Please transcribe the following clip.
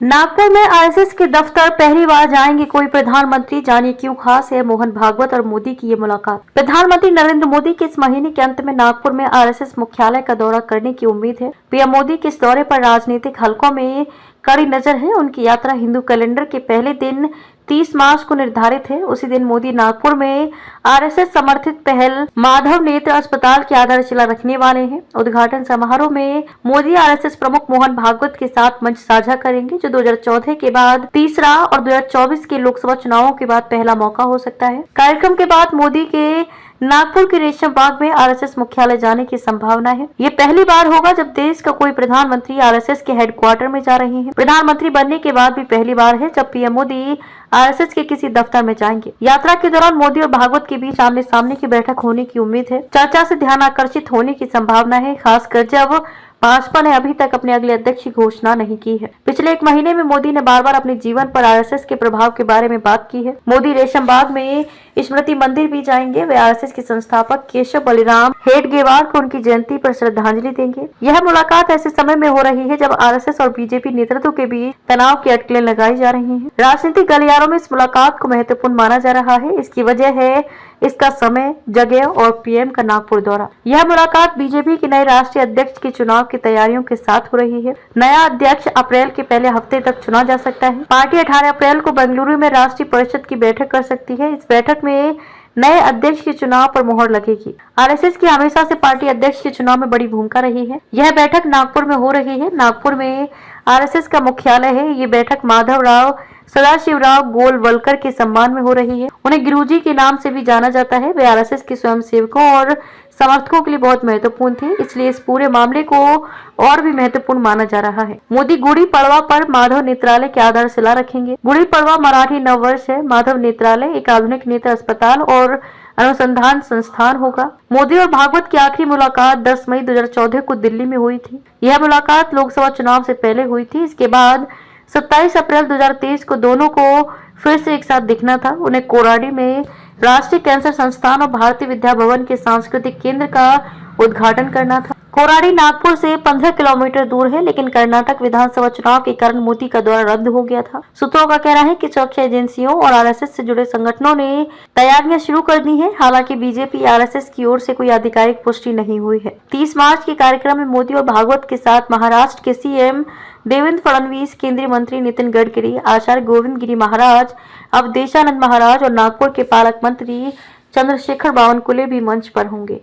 नागपुर में आरएसएस के दफ्तर पहली बार जाएंगे कोई प्रधानमंत्री, जानिए क्यों खास है मोहन भागवत और मोदी की ये मुलाकात। प्रधानमंत्री नरेंद्र मोदी के इस महीने के अंत में नागपुर में आरएसएस मुख्यालय का दौरा करने की उम्मीद है। पीएम मोदी के इस दौरे पर राजनीतिक हलकों में कड़ी नजर है। उनकी यात्रा हिंदू कैलेंडर के पहले दिन 30 मार्च को निर्धारित है। उसी दिन मोदी नागपुर में आरएसएस समर्थित पहल माधव नेत्र अस्पताल की आधारशिला रखने वाले हैं। उद्घाटन समारोह में मोदी आरएसएस प्रमुख मोहन भागवत के साथ मंच साझा करेंगे, जो 2014 के बाद तीसरा और 2024 के लोकसभा चुनावों के बाद पहला मौका हो सकता है। कार्यक्रम के बाद मोदी के नागपुर के रेशम बाग में आरएसएस मुख्यालय जाने की संभावना है। ये पहली बार होगा जब देश का कोई प्रधानमंत्री आरएसएस के हेडक्वार्टर में जा रहे हैं। प्रधानमंत्री बनने के बाद भी पहली बार है जब पीएम मोदी आरएसएस के किसी दफ्तर में जाएंगे। यात्रा के दौरान मोदी और भागवत के बीच आमने सामने की बैठक होने की उम्मीद है। चर्चा से ध्यान आकर्षित होने की संभावना है, खासकर जब भाजपा ने अभी तक अपने अगले अध्यक्ष की घोषणा नहीं की है। पिछले एक महीने में मोदी ने बार बार अपने जीवन पर आरएसएस के प्रभाव के बारे में बात की है। मोदी रेशम बाग में स्मृति मंदिर भी जाएंगे। वे आरएसएस के संस्थापक केशव बलिराम हेडगेवार को उनकी जयंती पर श्रद्धांजलि देंगे। यह मुलाकात ऐसे समय में हो रही है जब आरएसएस और बीजेपी नेतृत्व के बीच तनाव की अटकलें लगाई जा रही हैं। राजनीतिक गलियारों में इस मुलाकात को महत्वपूर्ण माना जा रहा है। इसकी वजह है इसका समय, जगह और पीएम का नागपुर दौरा। यह मुलाकात बीजेपी के नए राष्ट्रीय अध्यक्ष के चुनाव की तैयारियों के साथ हो रही है। नया अध्यक्ष अप्रैल के पहले हफ्ते तक चुना जा सकता है। पार्टी 18 अप्रैल को बेंगलुरु में राष्ट्रीय परिषद की बैठक कर सकती है। इस बैठक में नए अध्यक्ष के चुनाव पर मुहर लगेगी। आरएसएस की हमेशा से पार्टी अध्यक्ष के चुनाव में बड़ी भूमिका रही है। यह बैठक नागपुर में हो रही है। नागपुर में आरएसएस का मुख्यालय है। ये बैठक माधवराव सदाशिवराव गोलवलकर के सम्मान में हो रही है। उन्हें गुरुजी के नाम से भी जाना जाता है। वे आरएसएस के स्वयंसेवकों और समर्थकों के लिए बहुत महत्वपूर्ण थे, इसलिए इस पूरे मामले को और भी महत्वपूर्ण माना जा रहा है। मोदी गुड़ी पड़वा पर माधव नेत्रालय की आधारशिला रखेंगे। गुड़ी पड़वा मराठी नववर्ष है। माधव नेत्रालय एक आधुनिक नेत्र अस्पताल और अनुसंधान संस्थान होगा। मोदी और भागवत की आखिरी मुलाकात 10 मई 2014 को दिल्ली में हुई थी। यह मुलाकात लोकसभा चुनाव से पहले हुई थी। इसके बाद 27 अप्रैल 2023 को दोनों को फिर से एक साथ दिखना था। उन्हें कोराडी में राष्ट्रीय कैंसर संस्थान और भारतीय विद्या भवन के सांस्कृतिक केंद्र का उद्घाटन करना था। कोराडी नागपुर से 15 किलोमीटर दूर है, लेकिन कर्नाटक विधानसभा चुनाव के कारण मोदी का दौरा रद्द हो गया था। सूत्रों का कहना है कि सुरक्षा एजेंसियों और आरएसएस से जुड़े संगठनों ने तैयारियां शुरू कर दी हैं। हालांकि बीजेपी आरएसएस की ओर से कोई आधिकारिक पुष्टि नहीं हुई है। 30 मार्च के कार्यक्रम में मोदी और भागवत के साथ महाराष्ट्र के सीएम देवेंद्र फडणवीस, केंद्रीय मंत्री नितिन गडकरी, आचार्य गोविंद गिरी महाराज, अवधेशानंद महाराज और नागपुर के पालक मंत्री चंद्रशेखर बावनकुले भी मंच पर होंगे।